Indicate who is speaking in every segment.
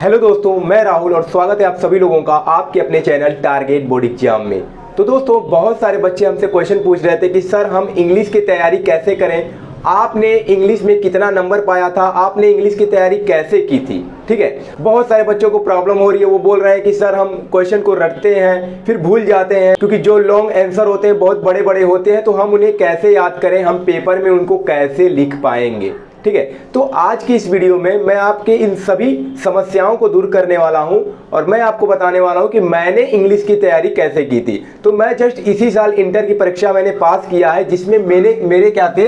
Speaker 1: Hello दोस्तों, मैं राहुल और स्वागत है आप सभी लोगों का आपके अपने चैनल टारगेट बोर्ड एग्जाम में। तो दोस्तों, बहुत सारे बच्चे हमसे क्वेश्चन पूछ रहे थे कि सर हम इंग्लिश की तैयारी कैसे करें, आपने इंग्लिश में कितना नंबर पाया था, आपने इंग्लिश की तैयारी कैसे की थी। ठीक है, बहुत सारे बच्चों को प्रॉब्लम हो रही है। वो बोल रहे हैं कि सर हम क्वेश्चन को रटते हैं फिर भूल जाते हैं, क्योंकि जो लॉन्ग आंसर होते हैं बहुत बड़े बड़े होते हैं, तो हम उन्हें कैसे याद करें, हम पेपर में उनको कैसे लिख पाएंगे। ठीक है, तो आज की इस वीडियो में मैं आपके इन सभी समस्याओं को दूर करने वाला हूं और मैं आपको बताने वाला हूं कि मैंने इंग्लिश की तैयारी कैसे की थी। तो मैं जस्ट इसी साल इंटर की परीक्षा मैंने पास किया है, जिसमें मेरे क्या थे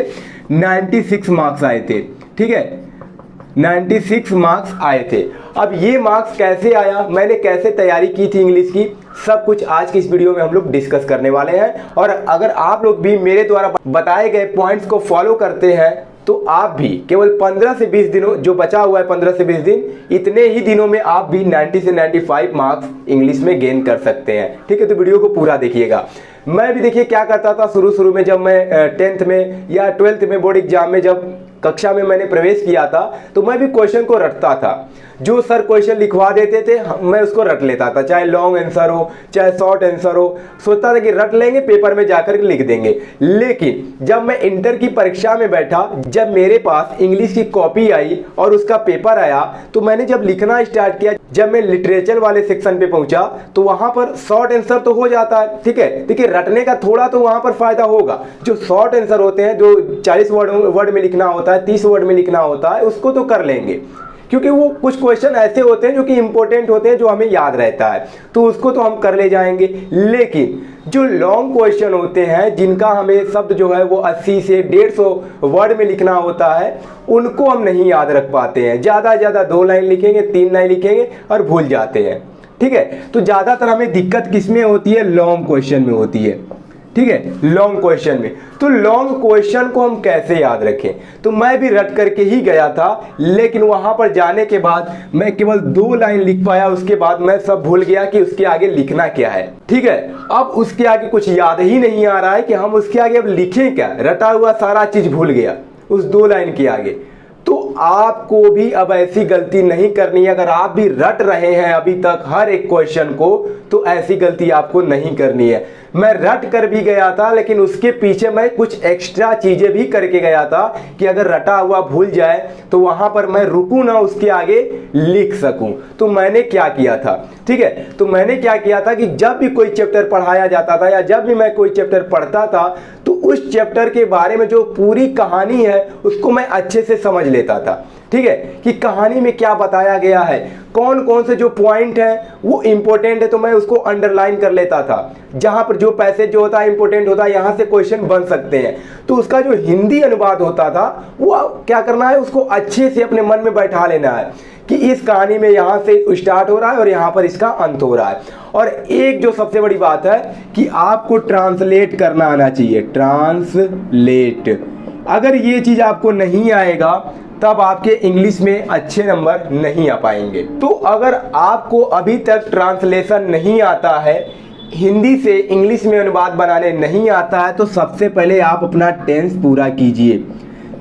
Speaker 1: 96 मार्क्स आए थे। ठीक है, 96 मार्क्स आए थे। अब ये मार्क्स कैसे आया, मैंने कैसे तैयारी की थी इंग्लिश की, सब कुछ आज की इस वीडियो में हम लोग डिस्कस करने वाले हैं। और अगर आप लोग भी मेरे द्वारा बताए गए पॉइंट्स को फॉलो करते हैं तो आप भी केवल 15 से 20 दिनों, जो बचा हुआ है 15 से 20 दिन, इतने ही दिनों में आप भी 90 से 95 मार्क्स इंग्लिश में गेन कर सकते हैं। ठीक है, तो वीडियो को पूरा देखिएगा। मैं भी देखिए क्या करता था शुरू में, जब मैं 10th में या 12th में बोर्ड एग्जाम में जब कक्षा में मैंने प्रवेश किया था, तो मैं भी क्वेश्चन को रटता था। जो सर क्वेश्चन लिखवा देते थे मैं उसको रट लेता था, चाहे लॉन्ग आंसर हो चाहे शॉर्ट आंसर हो। सोचता था कि रट लेंगे, पेपर में जाकर के लिख देंगे। लेकिन जब मैं इंटर की परीक्षा में बैठा, जब मेरे पास इंग्लिश की कॉपी आई और उसका पेपर आया, तो मैंने जब लिखना स्टार्ट किया, जब मैं लिटरेचर वाले सेक्शन पे पहुंचा, तो वहां पर शॉर्ट आंसर तो हो जाता है। ठीक है, देखिए रटने का थोड़ा तो वहां पर फायदा होगा। जो शॉर्ट आंसर होते हैं, जो 40 वर्ड में लिखना होता है, 30 वर्ड में लिखना होता है, उसको तो कर लेंगे, क्योंकि वो कुछ क्वेश्चन ऐसे होते हैं जो कि इंपॉर्टेंट होते हैं, जो हमें याद रहता है, तो उसको तो हम कर ले जाएंगे। लेकिन जो लॉन्ग क्वेश्चन होते हैं, जिनका हमें शब्द जो है वो 80 से 150 वर्ड में लिखना होता है, उनको हम नहीं याद रख पाते हैं। ज़्यादा 2 लाइन लिखेंगे, 3 लाइन लिखेंगे और भूल जाते हैं। ठीक है, तो ज़्यादातर हमें दिक्कत किस में होती है, लॉन्ग क्वेश्चन में होती है। ठीक है, लॉन्ग क्वेश्चन में। तो लॉन्ग क्वेश्चन को हम कैसे याद रखें, तो मैं भी रट करके ही गया था, लेकिन वहां पर जाने के बाद मैं केवल 2 लाइन लिख पाया। उसके बाद मैं सब भूल गया कि उसके आगे लिखना क्या है। ठीक है, अब उसके आगे कुछ याद ही नहीं आ रहा है कि हम उसके आगे अब लिखें क्या, रटा हुआ सारा चीज भूल गया उस 2 लाइन के आगे। तो आपको भी अब ऐसी गलती नहीं करनी है। अगर आप भी रट रहे हैं अभी तक हर एक क्वेश्चन को, तो ऐसी गलती आपको नहीं करनी है। मैं रट कर भी गया था, लेकिन उसके पीछे मैं कुछ एक्स्ट्रा चीजें भी करके गया था कि अगर रटा हुआ भूल जाए तो वहां पर मैं रुकूं ना, उसके आगे लिख सकूं। तो मैंने क्या किया था, ठीक है, तो मैंने क्या किया था कि जब भी कोई चैप्टर पढ़ाया जाता था या जब भी मैं कोई चैप्टर पढ़ता था, तो उस चैप्टर के बारे में जो पूरी कहानी है उसको मैं अच्छे से समझ लेता था। ठीक है, कि कहानी में क्या बताया गया है, कौन कौन से जो पॉइंट है वो इंपॉर्टेंट है, तो मैं उसको अंडरलाइन कर लेता था। जहां पर जो पैसेज जो होता है इंपॉर्टेंट होता है, यहां से क्वेश्चन बन सकते हैं, तो उसका जो हिंदी अनुवाद होता था वो क्या करना है, उसको अच्छे से अपने मन में बैठा लेना है कि इस कहानी में यहां से स्टार्ट हो रहा है और यहां पर इसका अंत हो रहा है। और एक जो सबसे बड़ी बात है कि आपको ट्रांसलेट करना आना चाहिए, ट्रांसलेट। अगर ये चीज आपको नहीं आएगा तब आपके इंग्लिश में अच्छे नंबर नहीं आ पाएंगे। तो अगर आपको अभी तक ट्रांसलेशन नहीं आता है, हिंदी से इंग्लिश में अनुवाद बनाने नहीं आता है, तो सबसे पहले आप अपना टेंस पूरा कीजिए।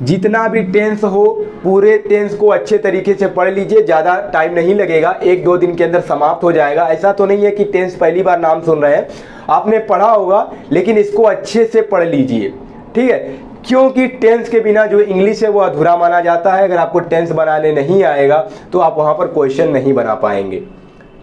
Speaker 1: जितना भी टेंस हो, पूरे टेंस को अच्छे तरीके से पढ़ लीजिए। ज़्यादा टाइम नहीं लगेगा, 1-2 दिन के अंदर समाप्त हो जाएगा। ऐसा तो नहीं है कि टेंस पहली बार नाम सुन रहे हैं, आपने पढ़ा होगा, लेकिन इसको अच्छे से पढ़ लीजिए। ठीक है, क्योंकि टेंस के बिना जो इंग्लिश है वो अधूरा माना जाता है। अगर आपको टेंस बनाने नहीं आएगा तो आप वहाँ पर क्वेश्चन नहीं बना पाएंगे।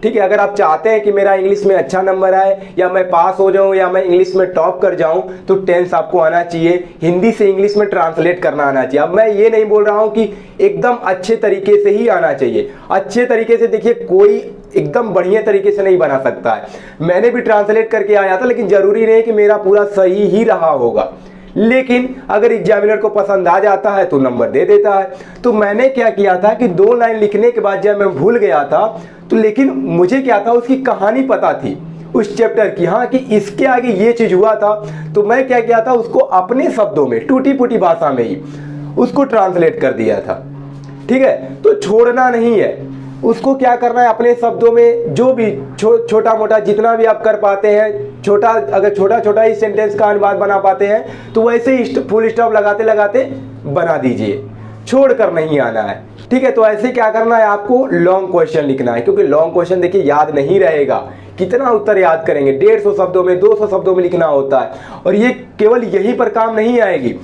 Speaker 1: ठीक है, अगर आप चाहते हैं कि मेरा इंग्लिश में अच्छा नंबर आए, या मैं पास हो जाऊं, या मैं इंग्लिश में टॉप कर जाऊं, तो टेंस आपको आना चाहिए, हिंदी से इंग्लिश में ट्रांसलेट करना आना चाहिए। अब मैं ये नहीं बोल रहा हूं कि एकदम अच्छे तरीके से ही आना चाहिए। अच्छे तरीके से देखिए, कोई एकदम बढ़िया तरीके से नहीं बना सकता है। मैंने भी ट्रांसलेट करके आया था, लेकिन जरूरी नहीं कि मेरा पूरा सही ही रहा होगा। लेकिन अगर एग्जामिनर को पसंद आ जाता है तो नंबर दे देता है। तो मैंने क्या किया था कि 2 लाइन लिखने के बाद जब मैं भूल गया था, तो लेकिन मुझे क्या था, उसकी कहानी पता थी उस चैप्टर की, हाँ, कि इसके आगे ये चीज हुआ था। तो मैं क्या किया था, उसको अपने शब्दों में, टूटी फूटी भाषा में ही उसको ट्रांसलेट कर दिया था। ठीक है, तो छोड़ना नहीं है, उसको क्या करना है, अपने शब्दों में जो भी छोटा मोटा जितना भी आप कर पाते हैं, छोटा अगर छोटा ही सेंटेंस का अनुवाद बना पाते हैं, तो वैसे ही फुल स्टॉप लगाते लगाते बना दीजिए, छोड़ कर नहीं आना है। ठीक है, तो ऐसे क्या करना है, आपको लॉन्ग क्वेश्चन लिखना है, क्योंकि लॉन्ग क्वेश्चन देखिए याद नहीं रहेगा, कितना उत्तर याद करेंगे, 150 शब्दों में 200 शब्दों में लिखना होता है। और ये केवल यहीं पर काम नहीं आएगी,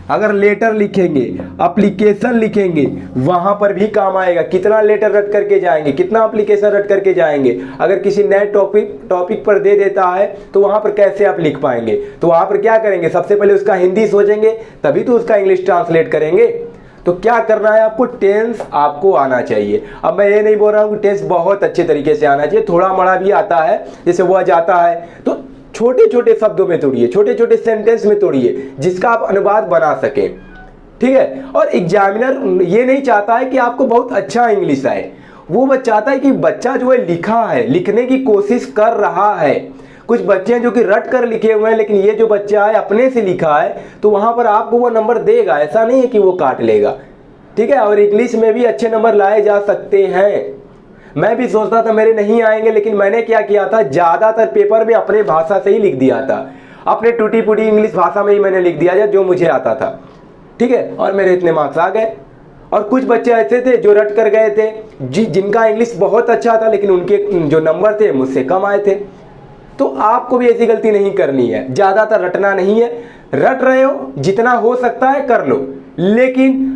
Speaker 1: अगर लेटर लिखेंगे, एप्लीकेशन लिखेंगे, वहां पर भी काम आएगा। कितना लेटर रट करके जाएंगे, कितना एप्लीकेशन रट करके जाएंगे, अगर किसी नए टॉपिक पर दे देता है तो वहां पर कैसे आप लिख पाएंगे। तो वहां पर क्या करेंगे, सबसे पहले उसका हिंदी सोचेंगे, तभी तो उसका इंग्लिश ट्रांसलेट करेंगे। तो क्या करना है आपको, टेंस आपको आना चाहिए। अब मैं ये नहीं बोल रहा हूँ कि टेंस बहुत अच्छे तरीके से आना चाहिए, थोड़ा मड़ा भी आता है, जैसे वह जाता है, तो छोटे छोटे शब्दों में तोड़िए, छोटे छोटे सेंटेंस में तोड़िए, जिसका आप अनुवाद बना सकें। ठीक है, और एग्जामिनर ये नहीं चाहता है कि आपको बहुत अच्छा इंग्लिश आए, वो बस चाहता है कि बच्चा जो है लिखा है, लिखने की कोशिश कर रहा है। कुछ बच्चे हैं जो कि रट कर लिखे हुए हैं, लेकिन ये जो बच्चा है अपने से लिखा है, तो वहां पर आपको वो नंबर देगा, ऐसा नहीं है कि वो काट लेगा। ठीक है, और इंग्लिश में भी अच्छे नंबर लाए जा सकते हैं। मैं भी सोचता था मेरे नहीं आएंगे, लेकिन मैंने क्या किया था, ज्यादातर पेपर में अपने भाषा से ही लिख दिया था, अपने टूटी फूटी इंग्लिश भाषा में ही मैंने लिख दिया जो मुझे आता था। ठीक है, और मेरे इतने मार्क्स आ गए। और कुछ बच्चे ऐसे थे जो रट कर गए थे, जिनका इंग्लिश बहुत अच्छा था, लेकिन उनके जो नंबर थे मुझसे कम आए थे। तो आपको भी ऐसी गलती नहीं करनी है, ज्यादातर रटना नहीं है। रट रहे हो, जितना हो सकता है कर लो, लेकिन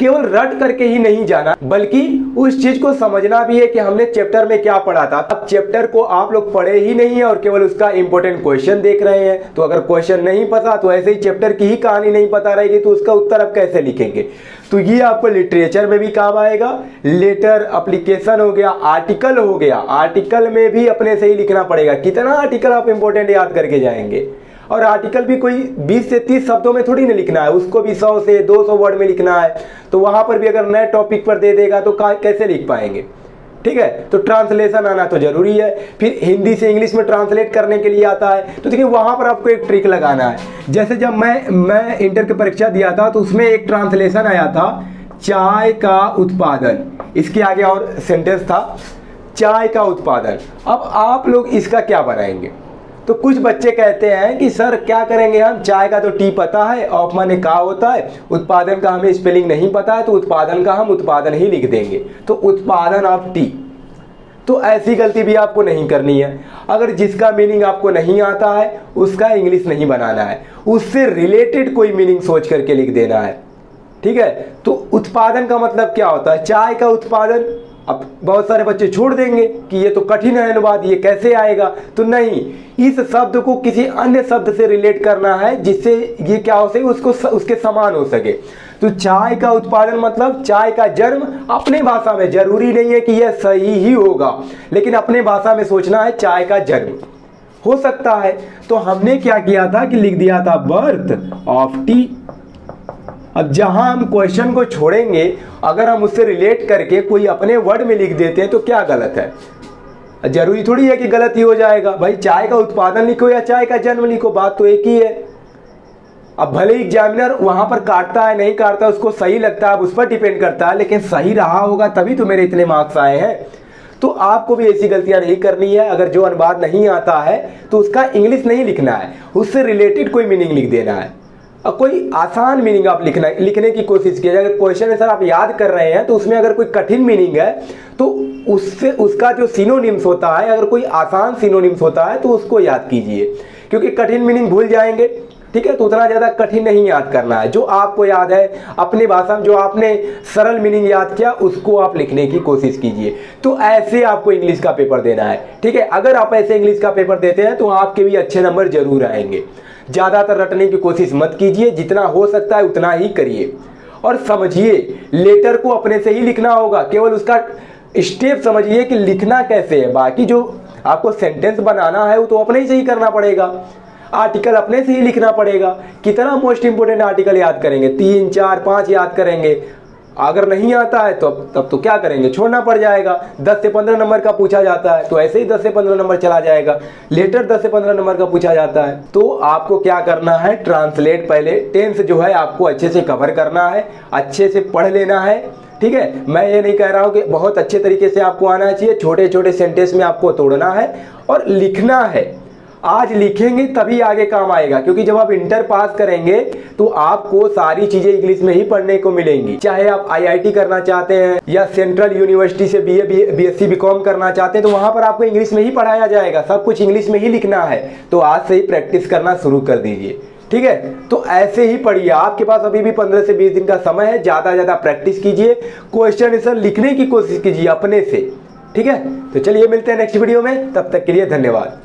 Speaker 1: केवल रट करके ही नहीं जाना, बल्कि उस चीज को समझना भी है कि हमने चैप्टर में क्या पढ़ा था। अब चैप्टर को आप लोग पढ़े ही नहीं है और केवल उसका इंपॉर्टेंट क्वेश्चन देख रहे हैं, तो अगर क्वेश्चन नहीं पता तो ऐसे ही चैप्टर की ही कहानी नहीं पता रहेगी, तो उसका उत्तर आप कैसे लिखेंगे। तो ये आपको लिटरेचर में भी काम आएगा, लेटर, एप्लीकेशन हो गया, आर्टिकल हो गया, आर्टिकल में भी अपने से ही लिखना पड़ेगा। कितना आर्टिकल आप इंपॉर्टेंट याद करके जाएंगे, और आर्टिकल भी कोई 20 से 30 शब्दों में थोड़ी ना लिखना है, उसको भी 100 से 200 वर्ड में लिखना है। तो वहां पर भी अगर नए टॉपिक पर दे देगा तो कैसे लिख पाएंगे। ठीक है, तो ट्रांसलेशन आना तो जरूरी है। फिर हिंदी से इंग्लिश में ट्रांसलेट करने के लिए आता है, तो देखिए वहां पर आपको एक ट्रिक लगाना है। जैसे जब मैं इंटर की परीक्षा दिया था, तो उसमें एक ट्रांसलेशन आया था, चाय का उत्पादन, इसके आगे और सेंटेंस था चाय का उत्पादन। अब आप लोग इसका क्या बनाएंगे। तो कुछ बच्चे कहते हैं कि सर क्या करेंगे हम, चाय का तो टी पता है, ऑफ माने का होता है, उत्पादन का हमें स्पेलिंग नहीं पता है, तो उत्पादन का हम उत्पादन ही लिख देंगे, तो उत्पादन ऑफ टी। तो ऐसी गलती भी आपको नहीं करनी है। अगर जिसका मीनिंग आपको नहीं आता है उसका इंग्लिश नहीं बनाना है, उससे रिलेटेड कोई मीनिंग सोच करके लिख देना है। ठीक है, तो उत्पादन का मतलब क्या होता है, चाय का उत्पादन। अब बहुत सारे बच्चे छोड़ देंगे कि ये तो कठिन है अनुवाद, ये कैसे आएगा। तो नहीं, इस शब्द को किसी अन्य शब्द से रिलेट करना है जिससे ये क्या हो सके, उसको उसके समान हो सके। तो चाय का उत्पादन मतलब चाय का जन्म अपने भाषा में, जरूरी नहीं है कि यह सही ही होगा, लेकिन अपने भाषा में सोचना है चाय का जन्म हो सकता है। तो हमने क्या किया था कि लिख दिया था बर्थ ऑफ टी। अब जहां हम क्वेश्चन को छोड़ेंगे, अगर हम उससे रिलेट करके कोई अपने वर्ड में लिख देते हैं तो क्या गलत है। जरूरी थोड़ी है कि गलत ही हो जाएगा। भाई चाय का उत्पादन लिखो या चाय का जन्म लिखो, बात तो एक ही है। अब भले एग्जामिनर वहां पर काटता है नहीं काटता, उसको सही लगता है, उस पर डिपेंड करता है, लेकिन सही रहा होगा तभी तो मेरे इतने मार्क्स आए हैं। तो आपको भी ऐसी गलतियां नहीं करनी है। अगर जो अनुवाद नहीं आता है तो उसका इंग्लिश नहीं लिखना है, उससे रिलेटेड कोई मीनिंग लिख देना है। और कोई आसान मीनिंग आप लिखने की कोशिश कीजिए। अगर क्वेश्चन आंसर आप याद कर रहे हैं तो उसमें अगर कोई कठिन मीनिंग है तो उससे उसका जो सिनोनिम्स होता है, अगर कोई आसान सिनोनिम्स होता है तो उसको याद कीजिए, क्योंकि कठिन मीनिंग भूल जाएंगे। ठीक है, तो उतना ज़्यादा कठिन नहीं याद करना है, जो आपको याद है अपनी भाषा में, जो आपने सरल मीनिंग याद किया उसको आप लिखने की कोशिश कीजिए। तो ऐसे आपको इंग्लिश का पेपर देना है। ठीक है, अगर आप ऐसे इंग्लिश का पेपर देते हैं तो आपके भी अच्छे नंबर जरूर आएंगे। ज़्यादातर रटने की कोशिश मत कीजिए, जितना हो सकता है उतना ही करिए। और समझिए, लेटर को अपने से ही लिखना होगा, केवल उसका स्टेप समझिए कि लिखना कैसे है। बाकी जो आपको सेंटेंस बनाना है वो तो अपने ही से ही करना पड़ेगा। आर्टिकल अपने से ही लिखना पड़ेगा। कितना मोस्ट इंपोर्टेंट आर्टिकल याद करेंगे, 3, 4, 5 याद करेंगे। अगर नहीं आता है तो तब तो क्या करेंगे, छोड़ना पड़ जाएगा। 10 से 15 नंबर का पूछा जाता है तो ऐसे ही 10 से 15 नंबर चला जाएगा। लेटर 10 से 15 नंबर का पूछा जाता है। तो आपको क्या करना है, ट्रांसलेट पहले टेंस जो है आपको अच्छे से कवर करना है, अच्छे से पढ़ लेना है। ठीक है, मैं ये नहीं कह रहा हूँ कि बहुत अच्छे तरीके से आपको आना चाहिए, छोटे छोटे सेंटेंस में आपको तोड़ना है और लिखना है। आज लिखेंगे तभी आगे काम आएगा, क्योंकि जब आप इंटर पास करेंगे तो आपको सारी चीजें इंग्लिश में ही पढ़ने को मिलेंगी। चाहे आप आईआईटी करना चाहते हैं या सेंट्रल यूनिवर्सिटी से बीए बीएससी बीकॉम करना चाहते हैं तो वहां पर आपको इंग्लिश में ही पढ़ाया जाएगा, सब कुछ इंग्लिश में ही लिखना है। तो आज से ही प्रैक्टिस करना शुरू कर दीजिए, ठीक है। तो ऐसे ही पढ़िए, आपके पास अभी भी 15 से 20 दिन का समय है, ज्यादा प्रैक्टिस कीजिए, क्वेश्चन आंसर लिखने की कोशिश कीजिए अपने से, ठीक है। तो चलिए मिलते हैं नेक्स्ट वीडियो में, तब तक के लिए धन्यवाद।